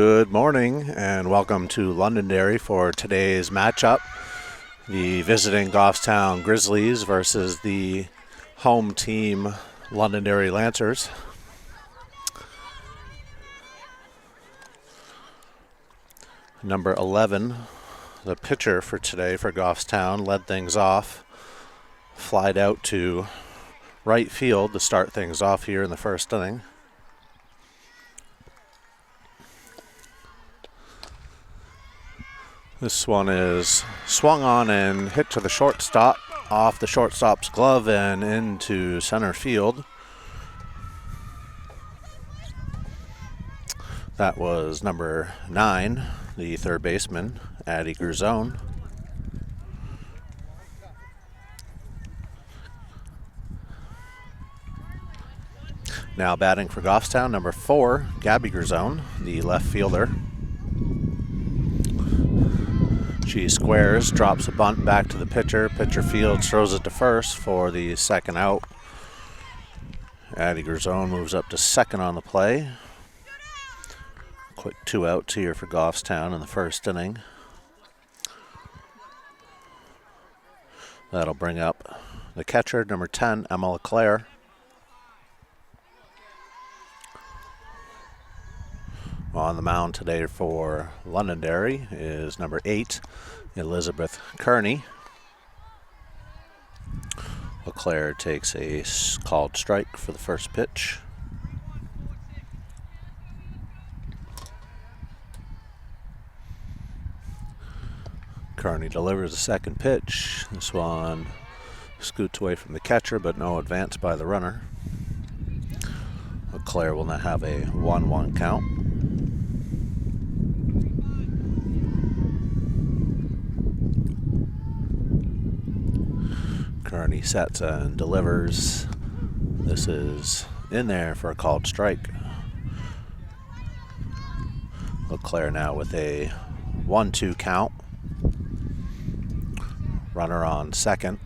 Good morning and welcome to Londonderry for today's matchup. The visiting Goffstown Grizzlies versus the home team Londonderry Lancers. Number 11, the pitcher for today for Goffstown, led things off, flied out to right field to start things off here in the first inning. This one is swung on and hit to the shortstop, off the shortstop's glove and into center field. That was number 9, the third baseman, Addy Grzone. Now batting for Goffstown, number 4, Gabby Grzone, the left fielder. She squares, drops a bunt back to the pitcher. Pitcher fields, throws it to first for the second out. Addy Grzone moves up to second on the play. Quick 2 outs here for Goffstown in the first inning. That'll bring up the catcher, number 10, Emma LeClaire. On the mound today for Londonderry is number 8, Elizabeth Kearney. LeClaire takes a called strike for the first pitch. Kearney delivers the second pitch. This one scoots away from the catcher, but no advance by the runner. LeClaire will now have a 1-1 count. Kearney sets and delivers. This is in there for a called strike. LeClaire now with a 1-2 count. Runner on second.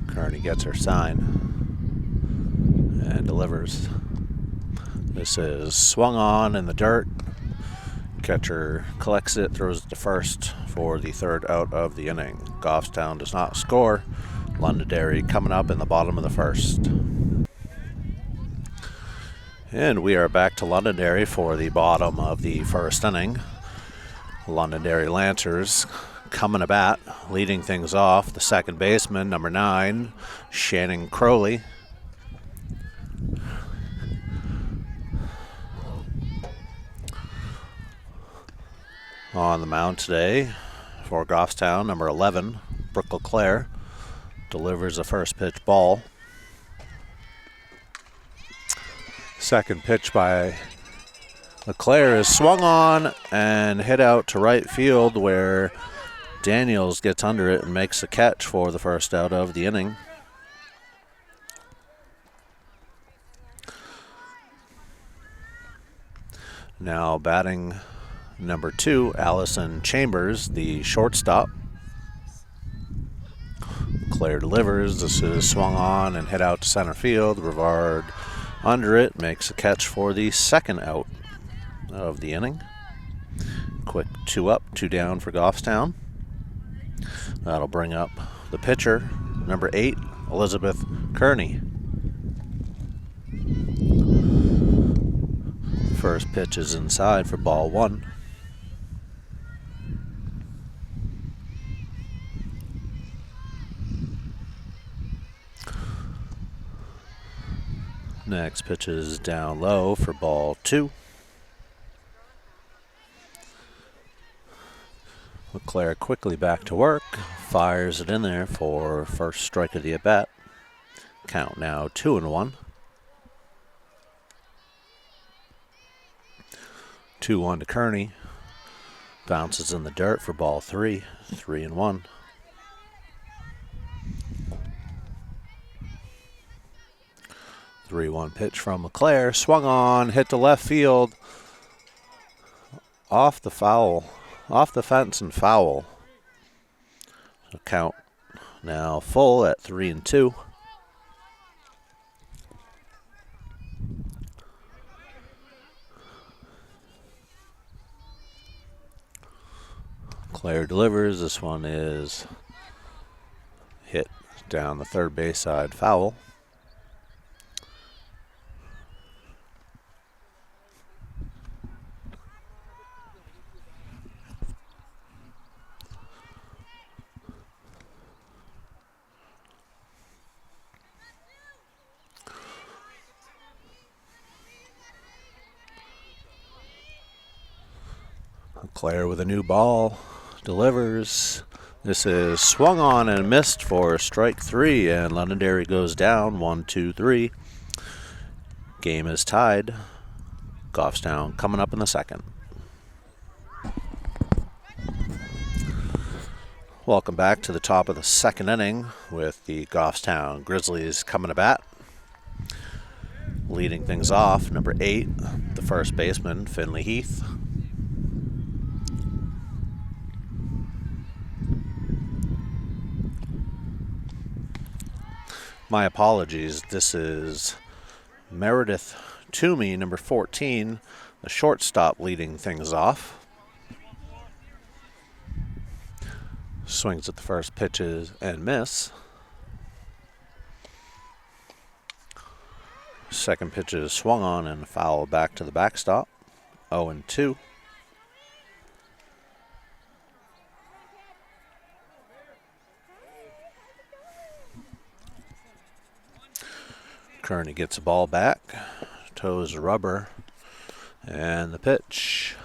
Kearney gets her sign and delivers. This is swung on in the dirt. Catcher collects it, throws it to first for the third out of the inning. Goffstown does not score. Londonderry coming up in the bottom of the first. And we are back to Londonderry for the bottom of the first inning. Londonderry Lancers coming to bat, leading things off. The second baseman, number 9, Shannon Crowley. On the mound today for Goffstown, number 11, Brooke LeClaire, delivers the first pitch ball. Second pitch by LeClaire is swung on and hit out to right field, where Daniels gets under it and makes the catch for the first out of the inning. Now batting number 2, Allison Chambers, the shortstop. LeClaire delivers. This is swung on and hit out to center field. Rivard under it, makes a catch for the second out of the inning. Quick 2 up, 2 down for Goffstown. That'll bring up the pitcher, number 8, Elizabeth Kearney. First pitch is inside for ball 1. Next pitch is down low for ball 2. LeClaire quickly back to work, fires it in there for first strike of the at-bat. Count now 2-1. 2-1 to Kearney. Bounces in the dirt for ball 3, 3-1. Three-one pitch from LeClaire, swung on, hit to left field, off the fence and foul. So count now full at 3-2. Player delivers. This one is hit down the third base side, foul. Claire with a new ball delivers. This is swung on and missed for strike 3, and Londonderry goes down 1-2-3. Game is tied. Goffstown coming up in the second. Welcome back to the top of the second inning with the Goffstown Grizzlies coming to bat. Leading things off, number 8, the first baseman, Finley Heath. My apologies, this is Meredith Toomey, number 14, the shortstop, leading things off. Swings at the first pitches and miss. Second pitch is swung on and foul back to the backstop, 0-2. Kearney gets the ball back, toes rubber, and the pitch.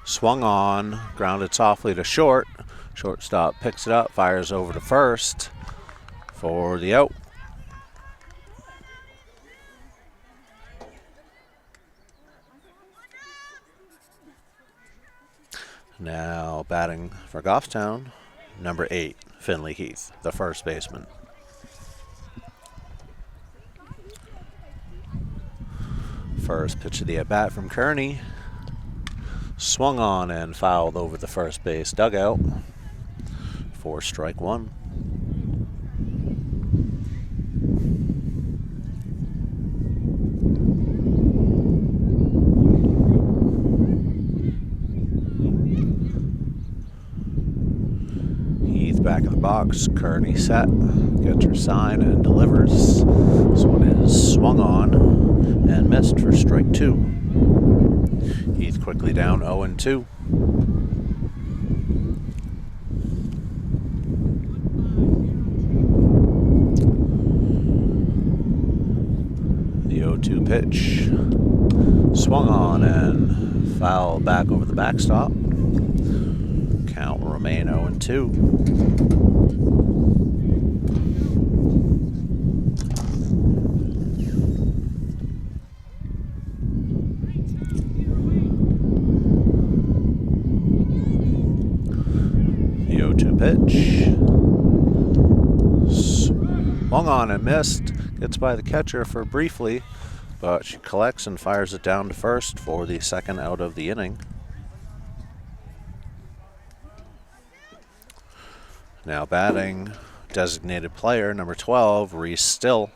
Swung on, grounded softly to short. Shortstop picks it up, fires over to first for the out. Now batting for Goffstown, number 8, Finley Heath, the first baseman. First pitch of the at-bat from Kearney. Swung on and fouled over the first base dugout for strike 1. Heath back in the box. Kearney set. Gets her sign and delivers. This one is swung on and missed for strike 2. Heath quickly down 0-2. The 0-2 pitch. Swung on and foul back over the backstop. Count will remain 0-2. Pitch. Swung on and missed. Gets by the catcher for briefly, but she collects and fires it down to first for the second out of the inning. Now batting, designated player number 12, Reese Still.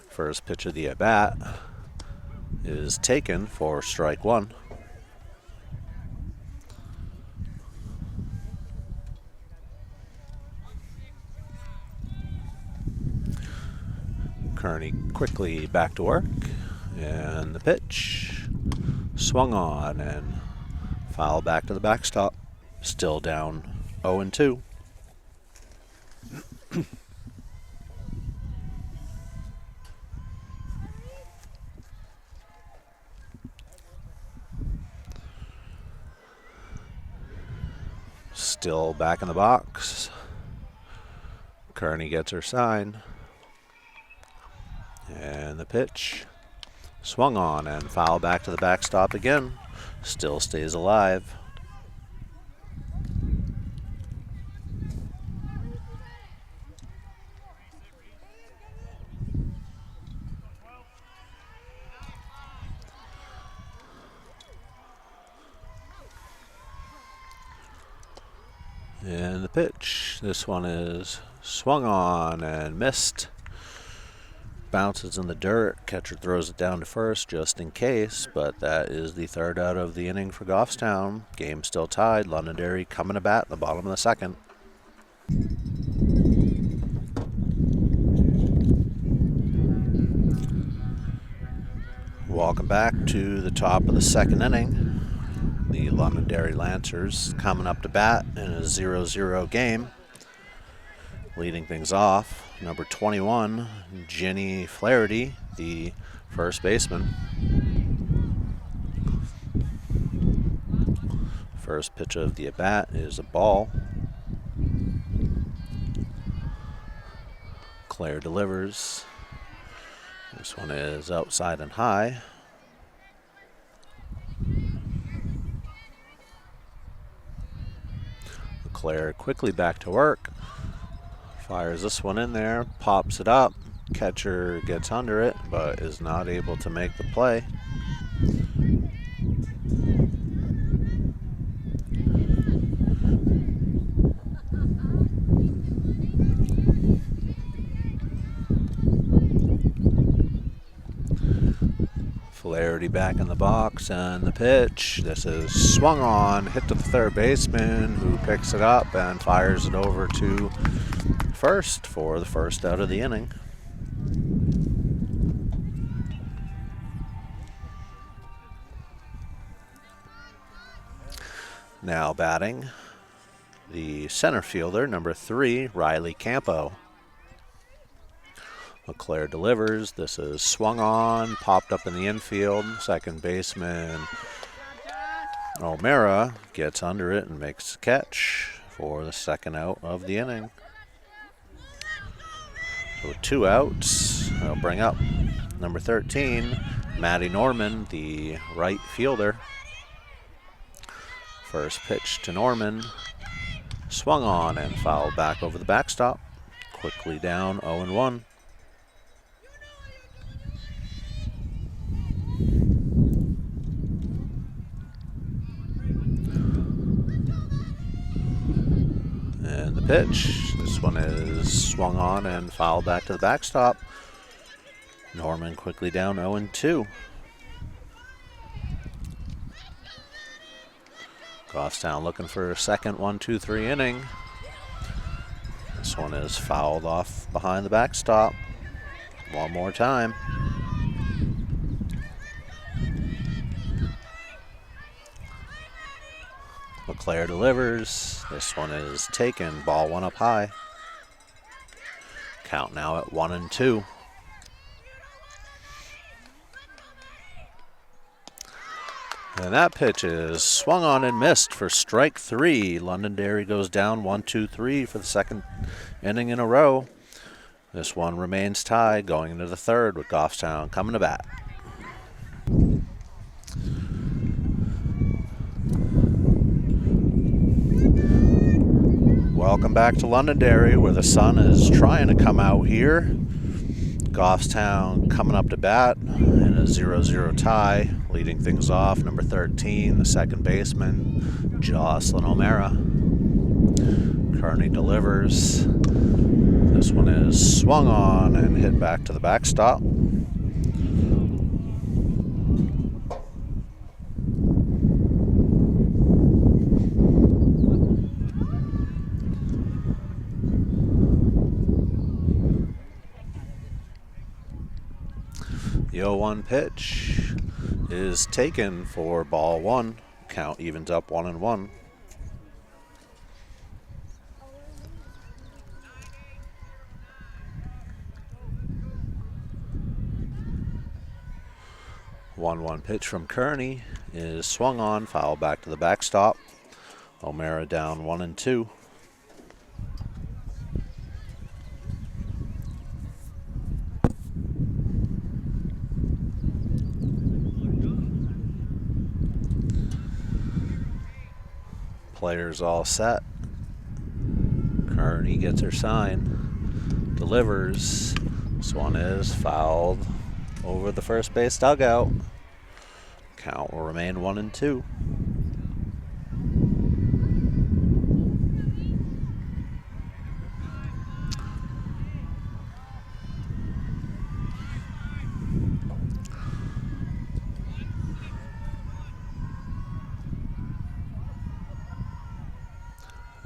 First pitch of the at-bat is taken for strike 1. Kearney quickly back to work, and the pitch swung on and foul back to the backstop. Still down 0-2. Still back in the box. Kearney gets her sign. And the pitch. Swung on and foul back to the backstop again. Still stays alive. And the pitch. This one is swung on and missed bounces in the dirt. Catcher throws it down to first just in case, but that is the third out of the inning for Goffstown. Game still tied. Londonderry coming to bat in the bottom of the second. Welcome back to the top of the second inning. The Londonderry Lancers coming up to bat in a 0-0 game. Leading things off, number 21, Ginny Flaherty, the first baseman. First pitch of the at-bat is a ball. Claire delivers. This one is outside and high. Claire quickly back to work. Fires this one in there, pops it up. Catcher gets under it, but is not able to make the play. Flaherty back in the box, and the pitch. This is swung on, hit to the third baseman, who picks it up and fires it over to first for the first out of the inning. Now batting, the center fielder, number 3, Riley Campo. LeClaire delivers. This is swung on, popped up in the infield. Second baseman O'Mara gets under it and makes a catch for the second out of the inning. So 2 outs. I'll bring up number 13, Maddie Norman, the right fielder. First pitch to Norman, swung on and fouled back over the backstop. Quickly down 0-1. And the pitch, this one is swung on and fouled back to the backstop. Norman quickly down 0-2. Goffstown looking for a second 1-2-3 inning. This one is fouled off behind the backstop. One more time. LeClaire delivers. This one is taken. Ball one up high. Count now at 1-2. And that pitch is swung on and missed for strike 3. Londonderry goes down 1-2-3 for the second inning in a row. This one remains tied going into the third with Goffstown coming to bat. Welcome back to Londonderry, where the sun is trying to come out here. Goffstown coming up to bat in a 0-0 tie. Leading things off, number 13, the second baseman, Jocelyn O'Mara. Kearney delivers. This one is swung on and hit back to the backstop. The 0-1 pitch is taken for ball 1. Count evens up 1-1. One pitch from Kearney is swung on, foul back to the backstop. O'Mara down 1-2. Players all set. Kearney gets her sign, delivers. This one is fouled over the first base dugout. Count will remain 1-2.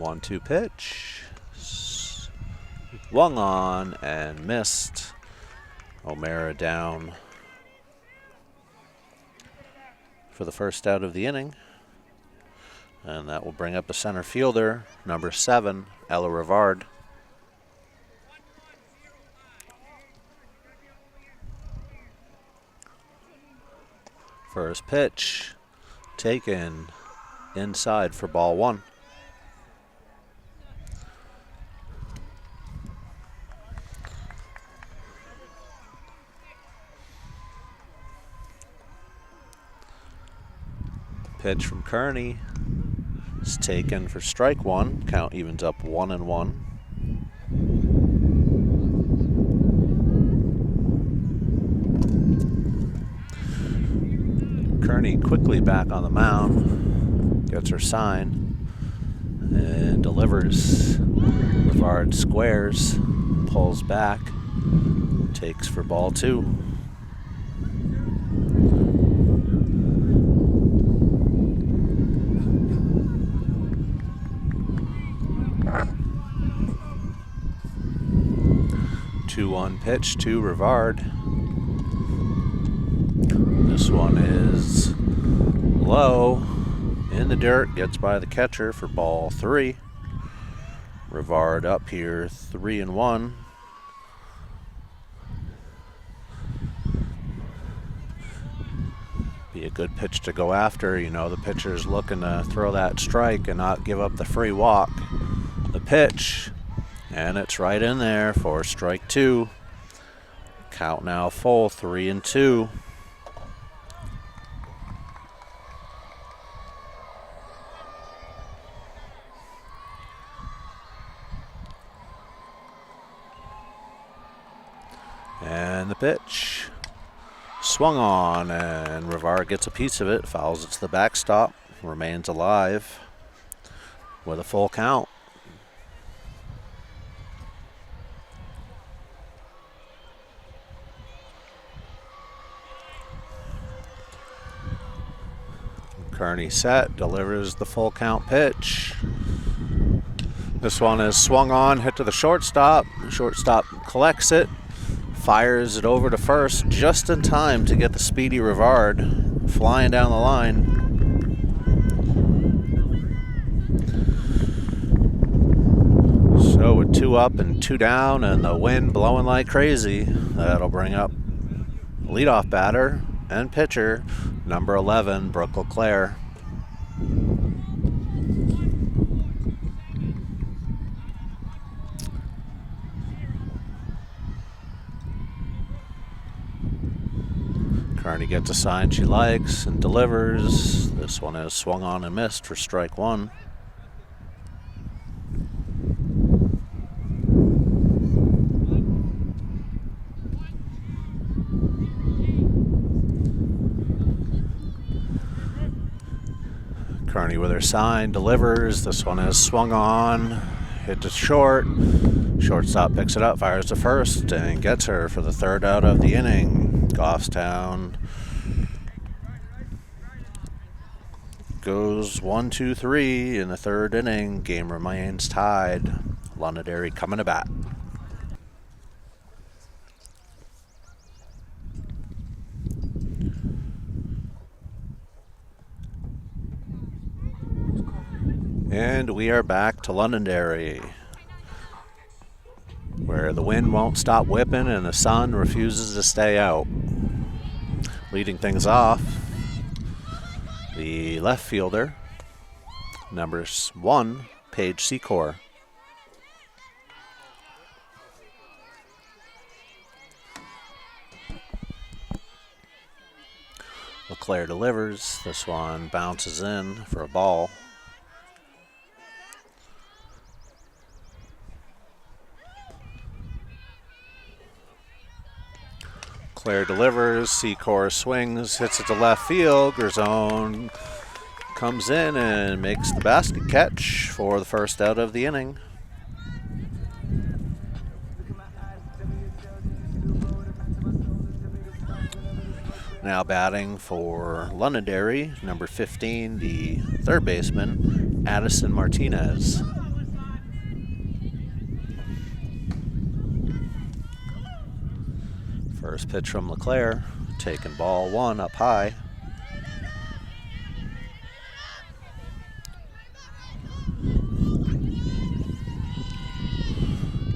1-2 pitch. Swung on and missed. O'Mara down for the first out of the inning. And that will bring up a center fielder, number 7, Ella Rivard. First pitch taken inside for ball 1. Pitch from Kearney is taken for strike 1. Count evens up 1-1. Kearney quickly back on the mound, gets her sign, and delivers. Rivard squares, pulls back, takes for ball 2. Two-one pitch to Rivard. This one is low in the dirt, gets by the catcher for ball 3. Rivard up here 3-1. Be a good pitch to go after. You know, the pitcher's looking to throw that strike and not give up the free walk. The pitch, and it's right in there for strike 2. Count now full, 3-2. And the pitch swung on, and Rivard gets a piece of it, fouls it to the backstop, remains alive with a full count. Kearney set, delivers the full count pitch. This one is swung on, hit to the shortstop. Shortstop collects it, fires it over to first just in time to get the speedy Rivard flying down the line. So with 2 up and 2 down and the wind blowing like crazy, that'll bring up leadoff batter and pitcher, number 11, Brooke LeClaire. Kearney gets a sign she likes and delivers. This one is swung on and missed for strike 1. Kearney with her sign delivers. This one is swung on, hit to short. Shortstop picks it up, fires to first, and gets her for the 3rd out of the inning. Goffstown goes 1-2-3 in the 3rd inning. Game remains tied. Londonderry coming to bat. And we are back to Londonderry, where the wind won't stop whipping and the sun refuses to stay out. Leading things off, the left fielder, number 1, Paige Secor. LeClaire delivers. This one bounces in for a ball. Claire delivers, Secor swings, hits it to left field. Gerzone comes in and makes the basket catch for the 1st out of the inning. Now batting for Londonderry, number 15, the 3rd baseman, Addison Martinez. First pitch from LeClaire, taking ball 1 up high.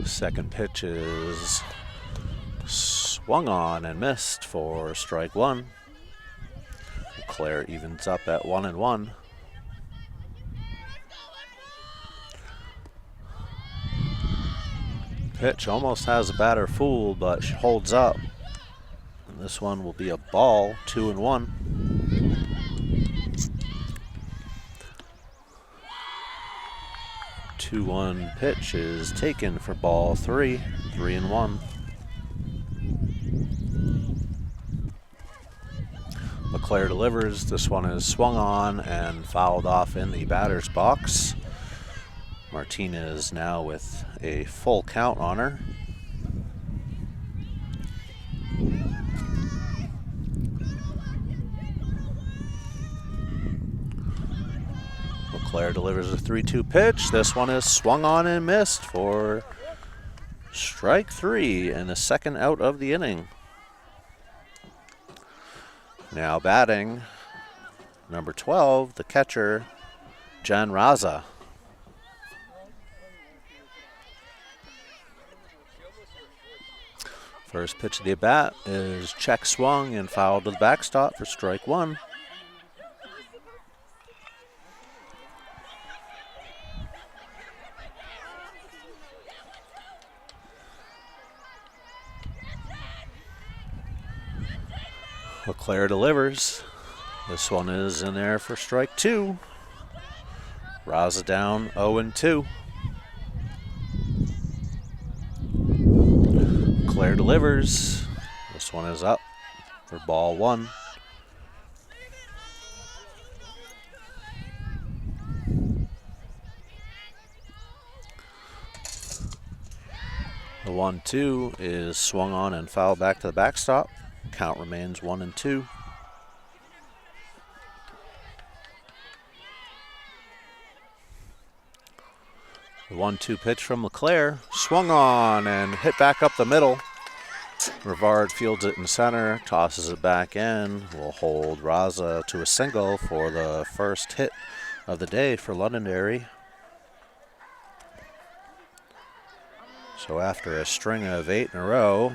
Second pitch is swung on and missed for strike 1. LeClaire evens up at 1-1. Pitch almost has a batter fooled, but she holds up. And this one will be a ball, 2-1. Two-one pitch is taken for ball 3, 3-1. LeClaire delivers. This one is swung on and fouled off in the batter's box. Martinez now with a full count on her. LeClaire delivers a 3-2 pitch. This one is swung on and missed for strike 3 and the second out of the inning. Now batting, number 12, the catcher, Jen Raza. First pitch of the at-bat is check swung and fouled to the backstop for strike 1. LeClaire delivers. This one is in there for strike 2. Raza down 0-2. LeClaire delivers. This one is up for ball 1. The 1-2 is swung on and fouled back to the backstop. Count remains 1-2. The 1-2 pitch from LeClaire, swung on and hit back up the middle. Rivard fields it in center, tosses it back in. Will hold Raza to a single for the first hit of the day for Londonderry. So after a string of 8 in a row,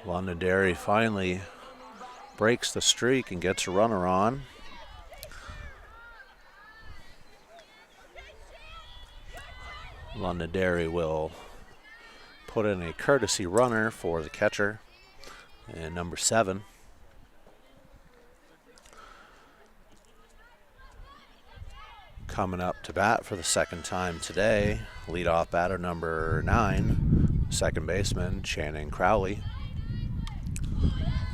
Londonderry finally breaks the streak and gets a runner on. Londonderry will put in a courtesy runner for the catcher, and number 7. Coming up to bat for the second time today, leadoff batter number 9, second baseman Channing Crowley.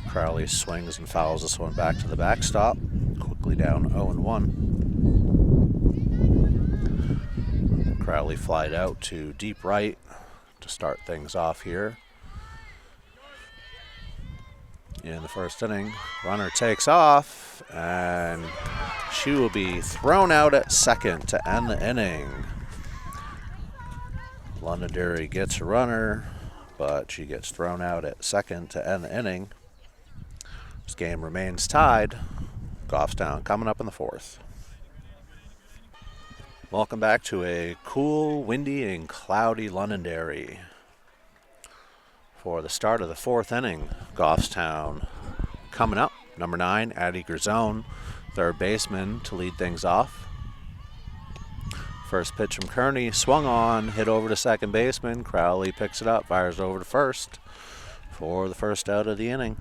Crowley swings and fouls this one back to the backstop, quickly down 0-1. Crowley flied out to deep right to start things off here. In the first inning, runner takes off, and she will be thrown out at second to end the inning. Londonderry gets a runner, but she gets thrown out at second to end the inning. This game remains tied. Goffstown coming up in the 4th. Welcome back to a cool, windy, and cloudy Londonderry. For the start of the 4th inning, Goffstown coming up. Number 9, Addie Grisone, third baseman, to lead things off. First pitch from Kearney, swung on, hit over to second baseman. Crowley picks it up, fires over to first for the first out of the inning.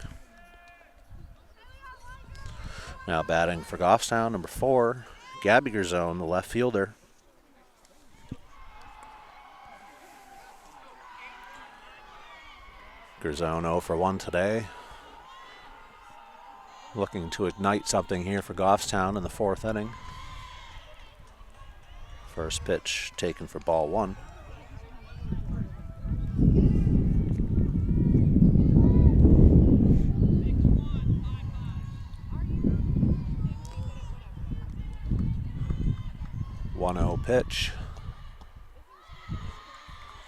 Now batting for Goffstown, number 4, Gabby Grisone, the left fielder. Grisone 0 for 1 today. Looking to ignite something here for Goffstown in the 4th inning. First pitch taken for ball 1. Pitch.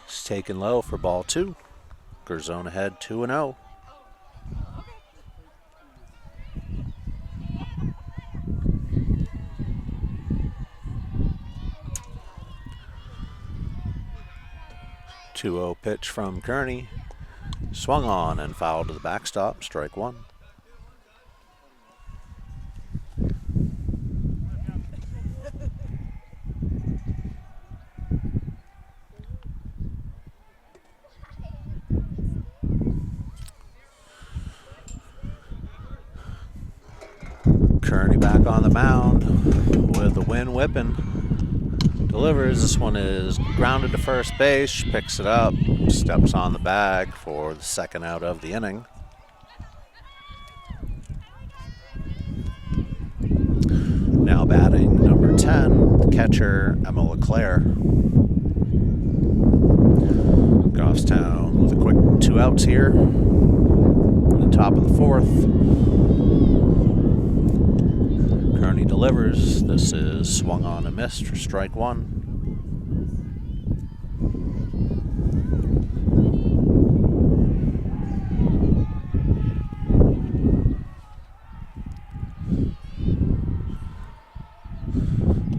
It's taken low for ball 2. Grisone ahead 2-0. 2-0 pitch from Kearney. Swung on and fouled to the backstop, strike one. Kearney back on the mound with the wind whipping. Delivers. This one is grounded to first base. Picks it up. Steps on the bag for the second out of the inning. Now batting number 10, the catcher, Emma LeClaire. Goffstown with a quick 2 outs here. In the top of the fourth. Kearney delivers. This is swung on and missed for strike one.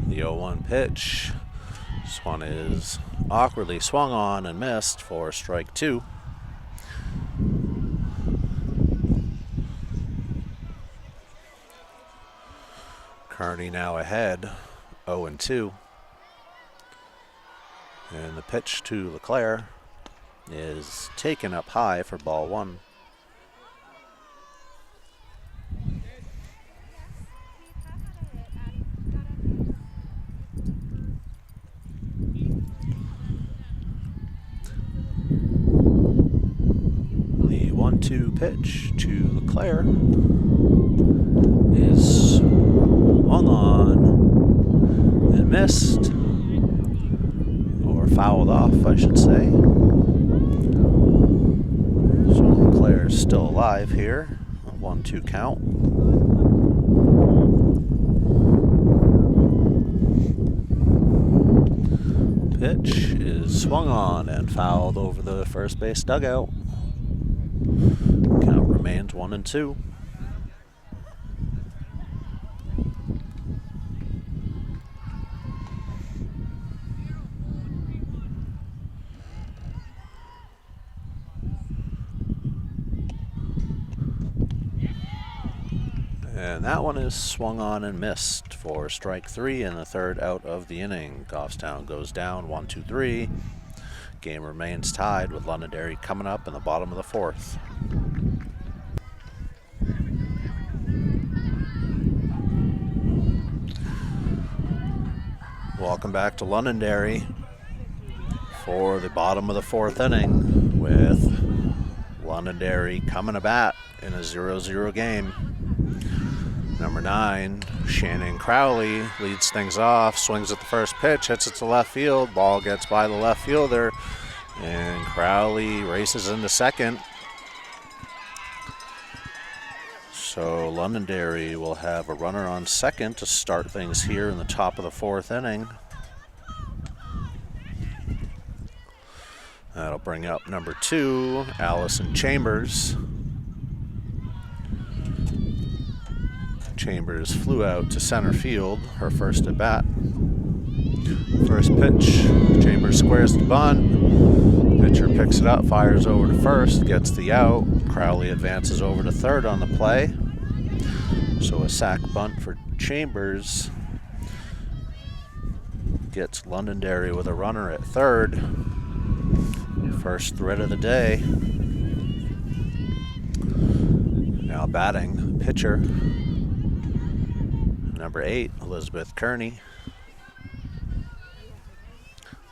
The 0-1 pitch. This one is awkwardly swung on and missed for strike two. Kearney now ahead, 0-2. And the pitch to LeClaire is taken up high for ball one. The 1-2 pitch to LeClaire is swung on and missed, or fouled off, I should say. So LeClaire's still alive here. A 1-2 count. Pitch is swung on and fouled over the first base dugout. Count remains 1-2. And that one is swung on and missed for strike three and the third out of the inning. Goffstown goes down 1-2-3. Game remains tied with Londonderry coming up in the bottom of the fourth. Welcome back to Londonderry for the bottom of the fourth inning, with Londonderry coming to bat in a 0-0 game. Number 9, Shannon Crowley, leads things off, swings at the first pitch, hits it to left field, ball gets by the left fielder, and Crowley races into second. So Londonderry will have a runner on second to start things here in the top of the fourth inning. That'll bring up number 2, Allison Chambers. Chambers flew out to center field, her first at bat. First pitch, Chambers squares the bunt. Pitcher picks it up, fires over to first, gets the out. Crowley advances over to third on the play. So a sac bunt for Chambers gets Londonderry with a runner at third. First threat of the day. Now batting, pitcher, number 8, Elizabeth Kearney.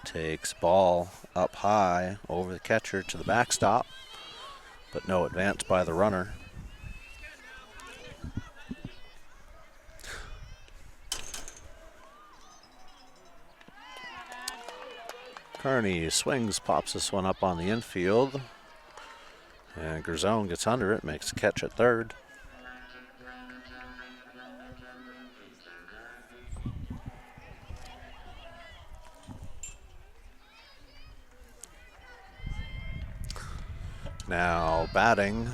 Takes ball up high over the catcher to the backstop, but no advance by the runner. Kearney swings, pops this one up on the infield, and Gerzone gets under it, makes a catch at third. Now batting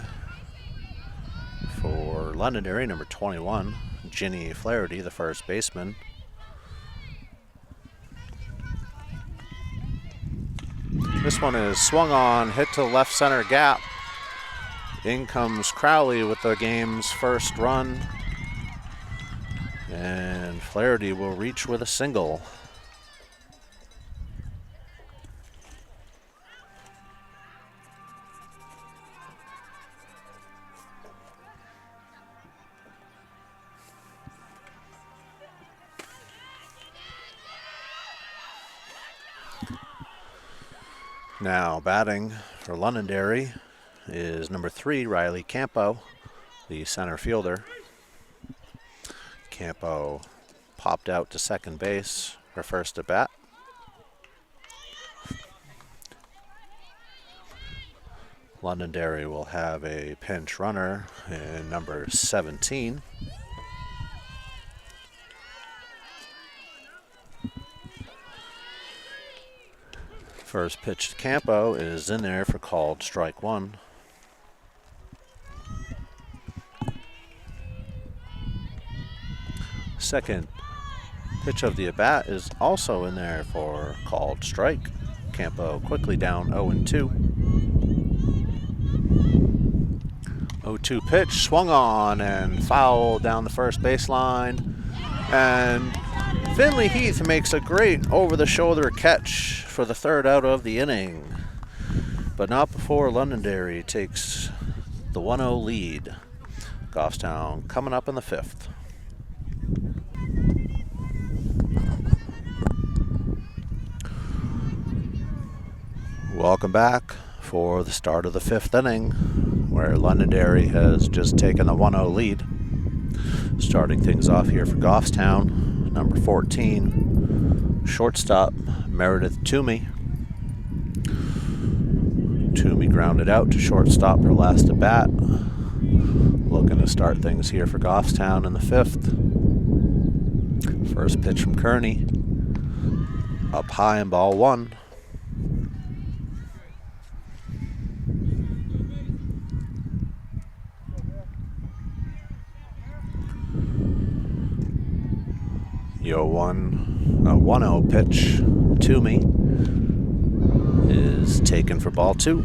for Londonderry, number 21, Ginny Flaherty, the first baseman. This one is swung on, hit to the left center gap. In comes Crowley with the game's first run. And Flaherty will reach with a single. Now batting for Londonderry is number 3, Riley Campo, the center fielder. Campo popped out to second base for first at bat. Londonderry will have a pinch runner in number 17. First pitch to Campo is in there for called strike 1. Second pitch of the at-bat is also in there for called strike. Campo quickly down 0-2. 0-2 pitch, swung on and fouled down the first baseline. And Finley Heath makes a great over-the-shoulder catch for the third out of the inning. But not before Londonderry takes the 1-0 lead. Goffstown coming up in the 5th. Welcome back for the start of the 5th inning, where Londonderry has just taken the 1-0 lead. Starting things off here for Goffstown, number 14, shortstop Meredith Toomey. Toomey grounded out to shortstop her last at bat. Looking to start things here for Goffstown in the 5th. First pitch from Kearney, up high and ball 1. A 1-0 pitch. Toomey is taken for ball 2.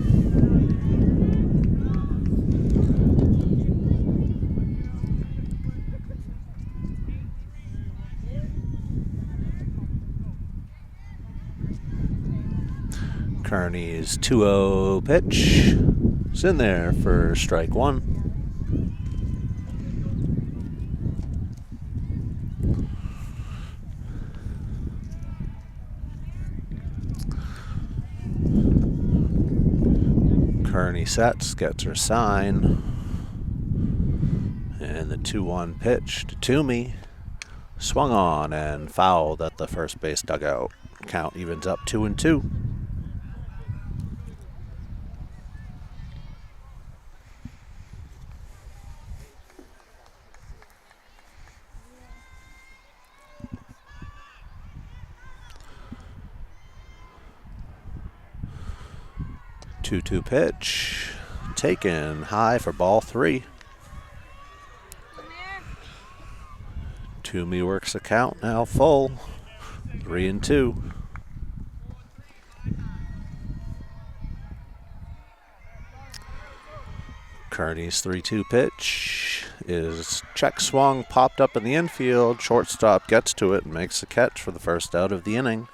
Kearney's 2-0 pitch is in there for strike 1. Kearney sets, gets her sign, and the 2-1 pitch to Toomey, swung on and fouled at the first base dugout. Count evens up 2-2. Two pitch, taken high for ball 3. Toomey works the count now full, 3-2. Kearney's 3-2 pitch is check swung, popped up in the infield. Shortstop gets to it and makes the catch for the first out of the inning.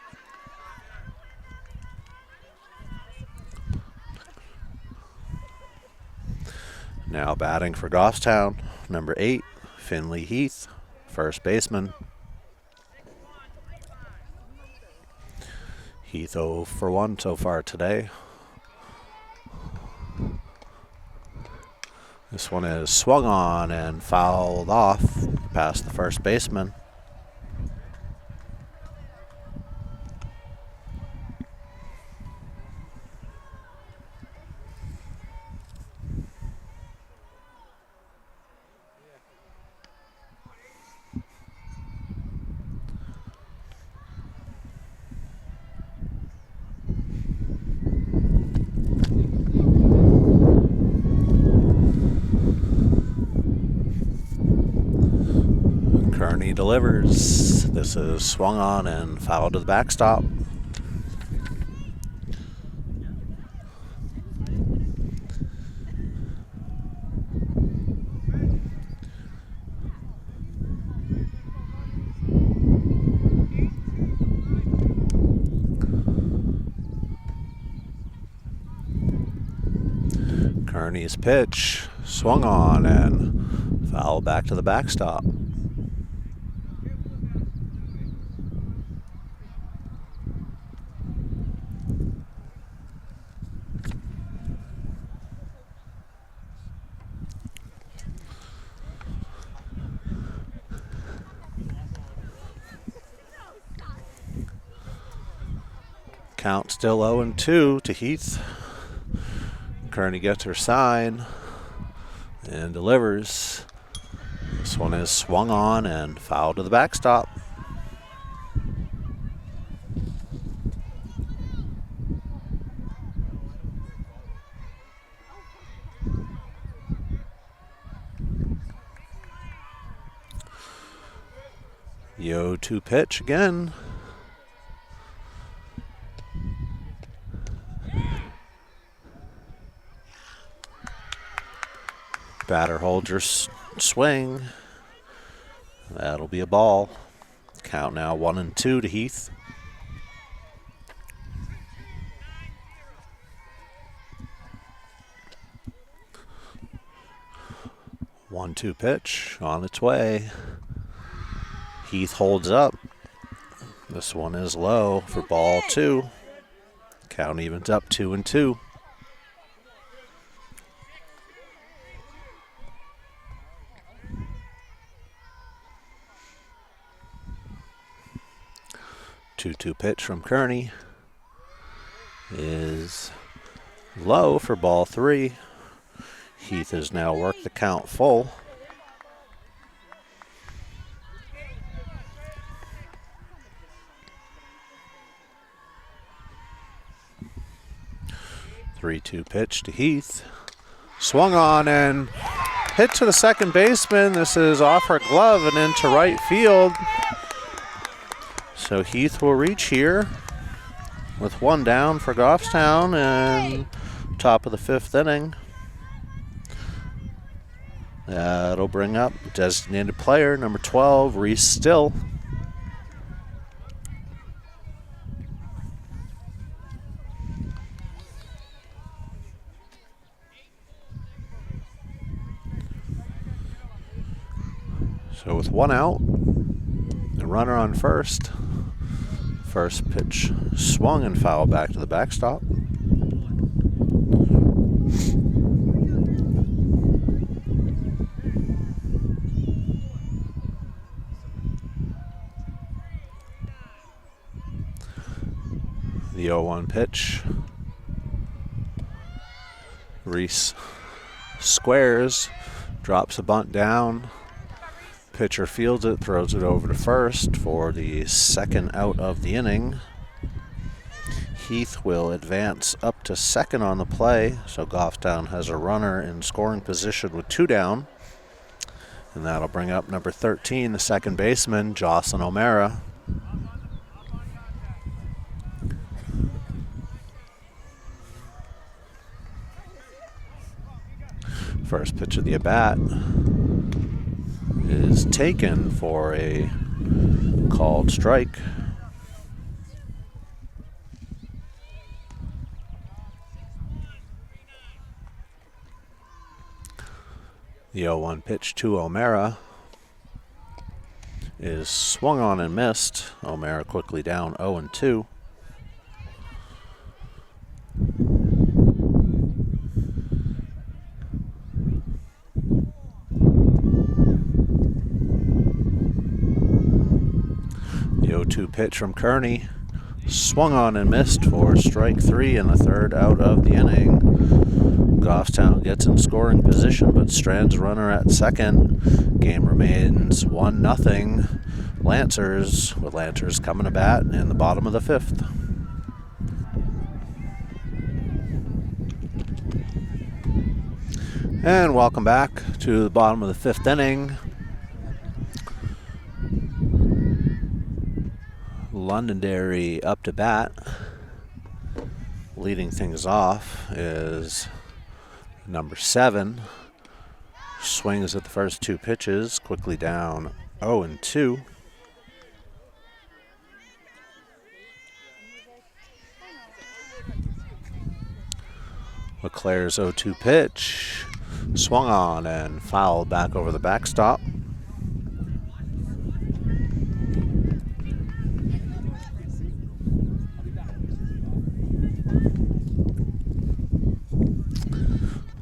Now batting for Goffstown, number 8, Finley Heath, first baseman. Heath 0 for 1 so far today. This one is swung on and fouled off past the first baseman. Kearney delivers. This is swung on and fouled to the backstop. Kearney's pitch swung on and foul back to the backstop. Count still 0-2 to Heath. Kearney gets her sign and delivers. This one is swung on and foul to the backstop. The 0-2 pitch again. Batter holds her swing. That'll be a ball. Count now 1-2 to Heath. One-two pitch on its way. Heath holds up. This one is low for ball 2. Count evens up 2-2. Two-two pitch from Kearney is low for ball 3. Heath has now worked the count full. Three-two pitch to Heath. Swung on and hit to the second baseman. This is off her glove and into right field. So Heath will reach here with one down for Goffstown and top of the 5th inning. That'll bring up designated player number 12, Reese Still. So with one out, the runner on first. First pitch swung and fouled back to the backstop. The 0-1 pitch. Reese squares, drops a bunt down. Pitcher fields it, throws it over to first for the second out of the inning. Heath will advance up to second on the play, so Goffstown has a runner in scoring position with 2 down. And that'll bring up number 13, the second baseman, Jocelyn O'Mara. First pitch of the at-bat is taken for a called strike. The 0-1 pitch to O'Mara is swung on and missed. O'Mara quickly down 0-2. The 0-2 pitch from Kearney, swung on and missed for strike 3 and the third out of the inning. Goffstown gets in scoring position, but strands runner at second. Game remains 1-0. Lancers, with Lancers coming to bat in the bottom of the 5th. And welcome back to the bottom of the 5th inning. Londonderry up to bat. Leading things off is number 7. Swings at the first 2 pitches, quickly down 0-2. LeClair's 0-2 pitch. Swung on and fouled back over the backstop.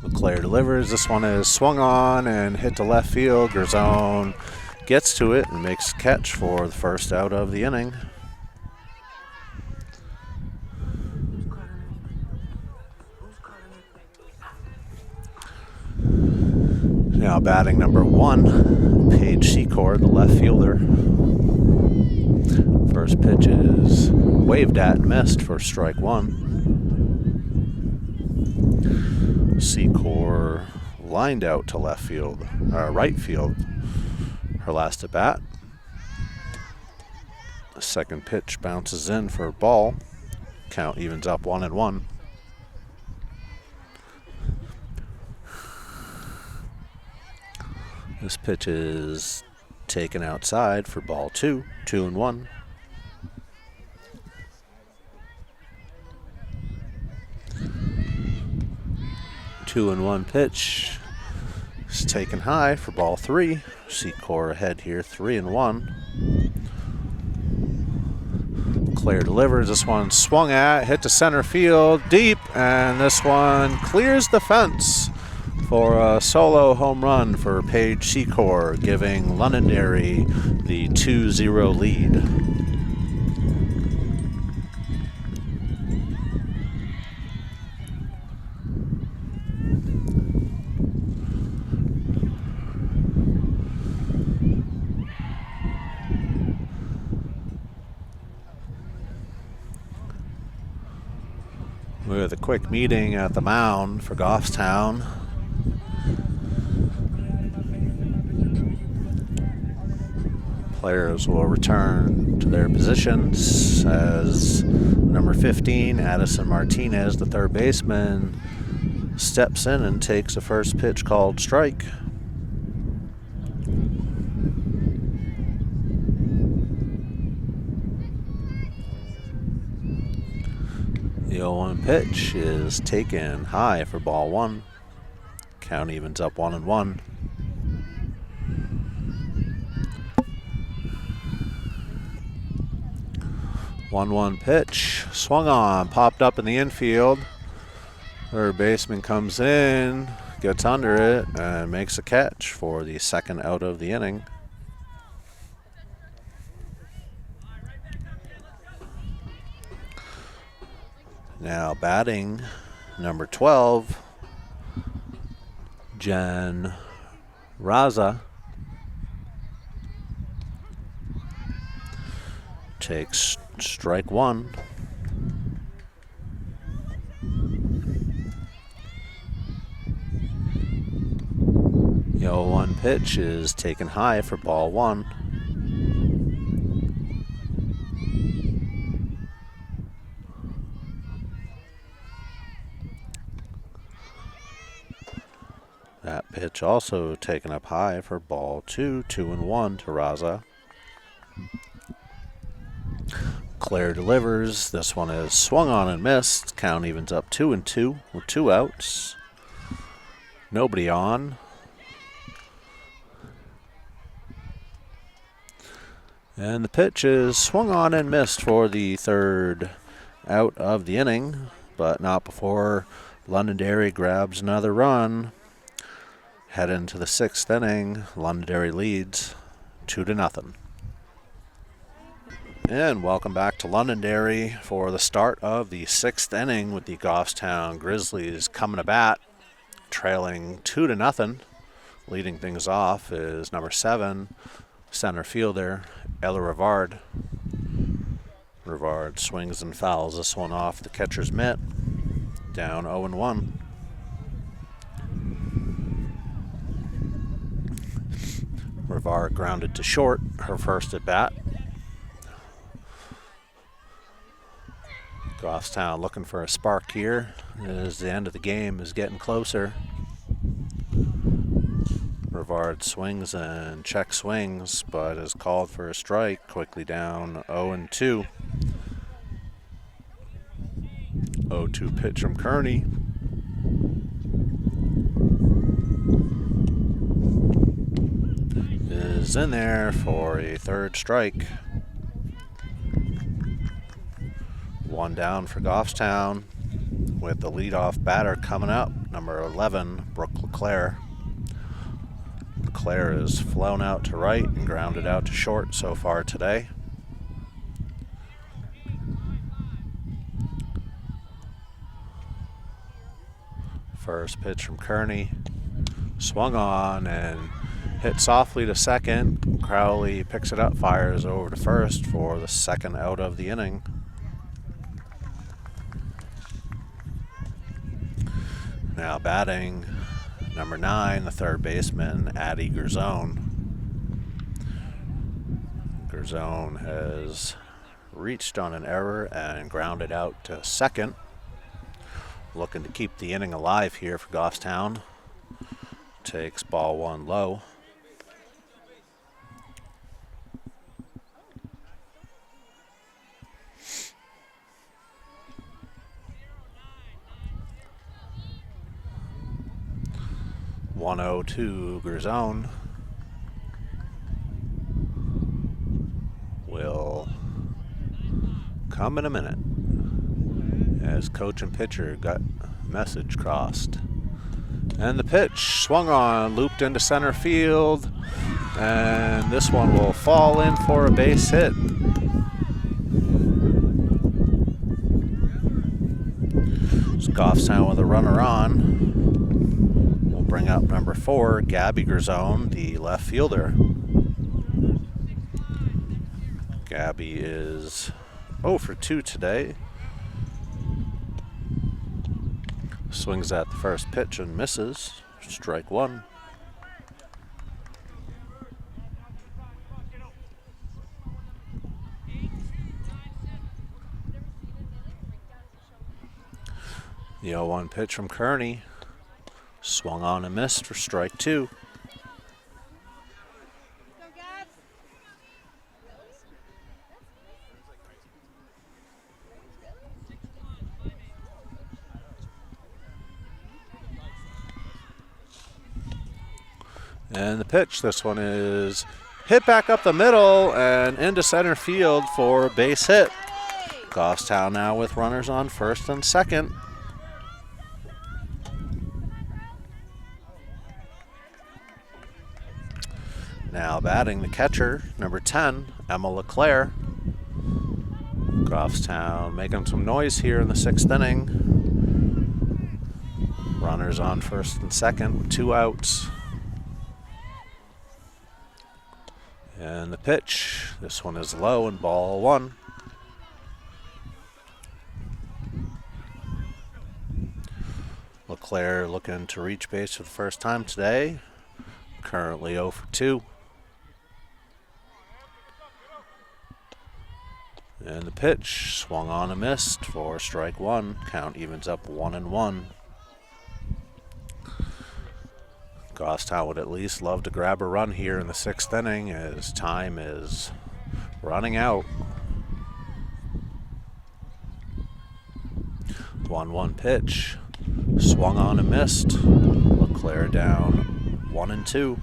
LeClair delivers. This one is swung on and hit to left field. Garzone gets to it and makes a catch for the first out of the inning. Now batting number 1, Paige Secor, the left fielder. First pitch is waved at and missed for strike 1. Secor lined out to left field, right field, her last at bat. The second pitch bounces in for a ball. Count evens up 1-1. This pitch is taken outside for ball 2, 2-1. Two and one pitch is taken high for ball 3. Secor ahead here, 3-1. Claire delivers. This one swung at, hit to center field, deep, and this one clears the fence for a solo home run for Paige Secor, giving Londonderry the 2-0 lead. With a quick meeting at the mound for Goffstown. Players will return to their positions as number 15, Addison Martinez, the third baseman, steps in and takes a first pitch called strike. The 0-1 pitch is taken high for ball 1. Count evens up 1-1. One pitch, swung on, popped up in the infield. Third baseman comes in, gets under it, and makes a catch for the second out of the inning. Now batting number 12, Jen Raza. Takes strike 1. The 0-1 pitch is taken high for ball 1. That pitch also taken up high for ball 2, 2-1 to Raza. Claire delivers. This one is swung on and missed. Count evens up 2-2 with 2 outs. Nobody on. And the pitch is swung on and missed for the third out of the inning, but not before Londonderry grabs another run. Head into the 6th inning. Londonderry leads 2-0. And welcome back to Londonderry for the start of the 6th inning with the Goffstown Grizzlies coming to bat, trailing 2-0. Leading things off is number 7, center fielder, Ella Rivard. Rivard swings and fouls this one off the catcher's mitt. Down 0-1. Rivard grounded to short, her first at bat. Goffstown looking for a spark here as the end of the game is getting closer. Rivard swings and check swings, but is called for a strike, quickly down 0-2. 0-2 pitch from Kearney. Is in there for a third strike. One down for Goffstown, with the leadoff batter coming up, number 11, Brooke LeClaire. LeClaire is flown out to right and grounded out to short so far today. First pitch from Kearney, swung on and hit softly to second. Crowley picks it up, fires over to first for the second out of the inning. Now batting, number 9, the third baseman, Addie Gerzone. Gerzone has reached on an error and grounded out to second. Looking to keep the inning alive here for Goffstown. Takes ball 1 low. (1-0) Gerzone will come in a minute, as coach and pitcher got message crossed. And the pitch swung on, looped into center field, and this one will fall in for a base hit. It's Goffstown with a runner on. We'll bring up number 4, Gabby Gerzone, the left fielder. Gabby is 0 for 2 today. Swings at the first pitch and misses. Strike 1. The 0-1 pitch from Kearney. Swung on and missed for strike 2. And the pitch, this one is hit back up the middle and into center field for a base hit. Goffstown now with runners on first and second. Now batting the catcher, number 10, Emma LeClaire. Goffstown making some noise here in the 6th inning. Runners on first and second with 2 outs. And the pitch, this one is low and ball 1. LeClaire looking to reach base for the first time today. Currently 0 for 2. And the pitch swung on and missed for strike 1. Count evens up 1-1. Goffstown would at least love to grab a run here in the 6th inning, as time is running out. 1-1 pitch, swung on and missed. LeClaire down 1-2.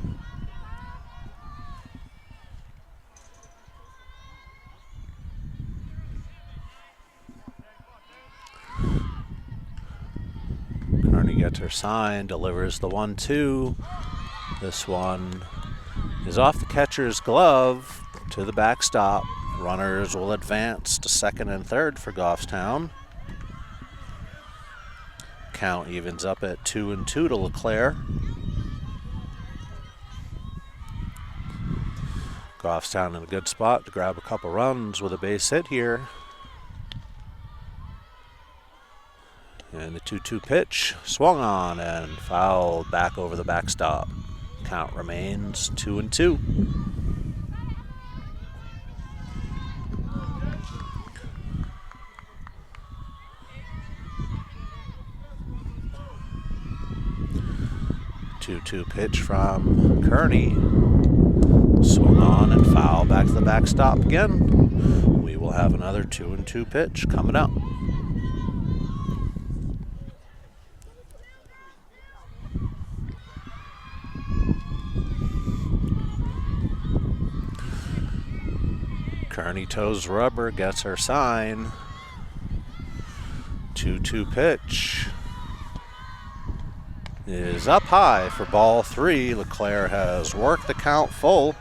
Kearney gets her sign, delivers the 1-2. This one is off the catcher's glove to the backstop. Runners will advance to second and third for Goffstown. Count evens up at 2-2 to LeClaire. Goffstown in a good spot to grab a couple runs with a base hit here. And the 2-2 pitch swung on and fouled back over the backstop. Count remains 2-2. Two pitch from Kearney. Swung on and foul back to the backstop again. We will have another 2-2 pitch coming up. Kearney toes rubber, gets her sign. 2-2 pitch is up high for ball 3. LeClaire has worked the count full.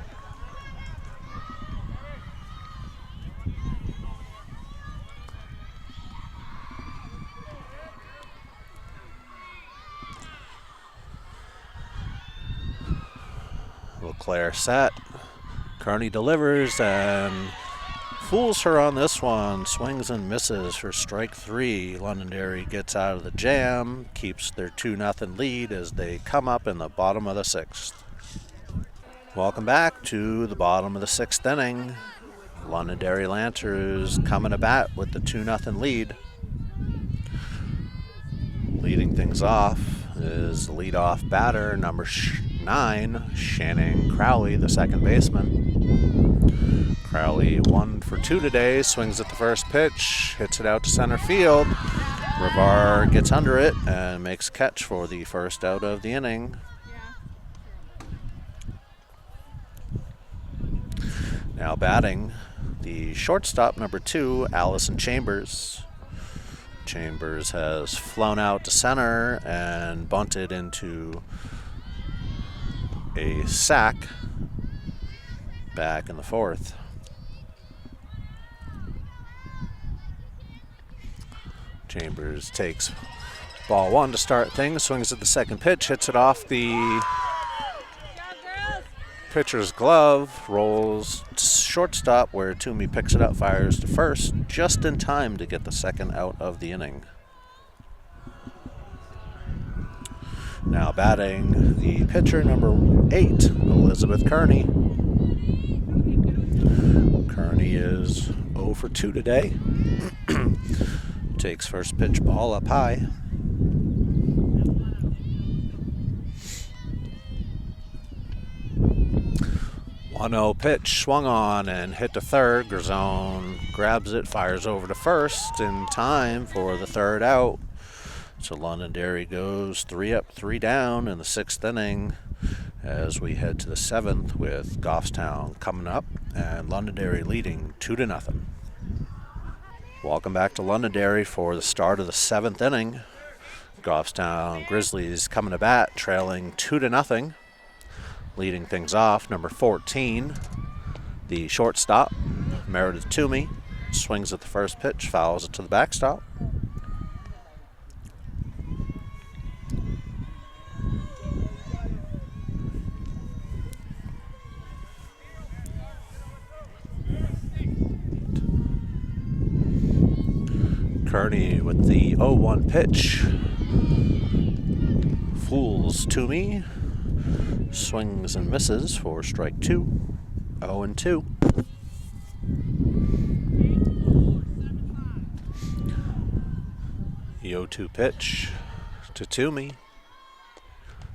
LeClaire set. Kearney delivers and fools her on this one. Swings and misses for strike 3. Londonderry gets out of the jam, keeps their 2-0 lead as they come up in the bottom of the 6th. Welcome back to the bottom of the 6th inning. Londonderry Lancers coming to bat with the 2-0 lead. Leading things off is the leadoff batter, number 9, Shannon Crowley, the second baseman. Crowley 1 for 2 today, swings at the first pitch, hits it out to center field. Rivar gets under it and makes a catch for the first out of the inning. Now batting, the shortstop, number 2, Allison Chambers. Chambers has flown out to center and bunted into a sack back in the 4th. Chambers takes ball 1 to start things, swings at the second pitch, hits it off the pitcher's glove, rolls to shortstop where Toomey picks it up, fires to first, just in time to get the second out of the inning. Now batting, the pitcher, number 8, Elizabeth Kearney. Kearney is 0 for 2 today. Takes first pitch ball up high. One-0 pitch swung on and hit to third. Grazone grabs it, fires over to first in time for the third out. So Londonderry goes 3 up, 3 down in the 6th inning as we head to the 7th with Goffstown coming up and Londonderry leading 2-0. Welcome back to Londonderry for the start of the 7th inning. Goffstown Grizzlies coming to bat, trailing 2-0. Leading things off, number 14, the shortstop, Meredith Toomey, swings at the first pitch, fouls it to the backstop. Kearney with the 0-1 pitch. Fools Toomey. Swings and misses for strike 2. 0-2. The 0-2 pitch to Toomey.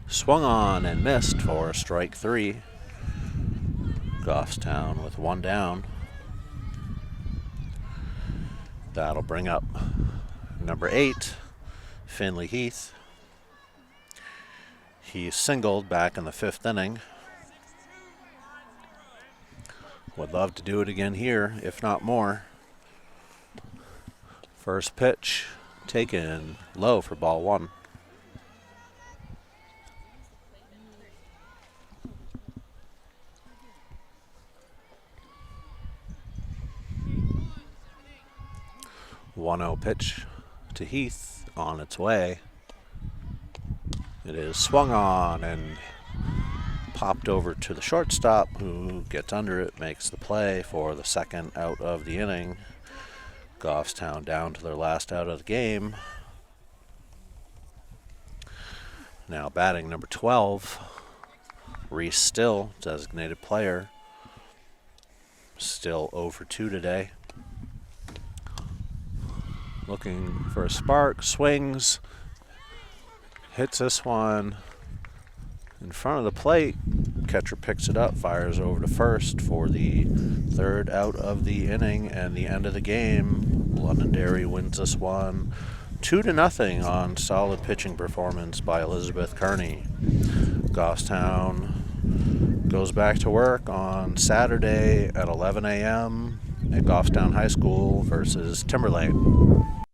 Swung on and missed for strike 3. Goffstown with 1 down. That'll bring up number 8, Finley Heath. He singled back in the 5th inning. Would love to do it again here, if not more. First pitch taken low for ball 1. One-0 pitch to Heath on its way. It is swung on and popped over to the shortstop, who gets under it, makes the play for the second out of the inning. Goffstown down to their last out of the game. Now batting, number 12, Reese Still, designated player. Still 0 for 2 today. Looking for a spark, swings, hits this one in front of the plate. Catcher picks it up, fires over to first for the third out of the inning and the end of the game. Londonderry wins this one 2-0 on solid pitching performance by Elizabeth Kearney. Goffstown goes back to work on Saturday at 11 a.m. at Goffstown High School versus Timberlane.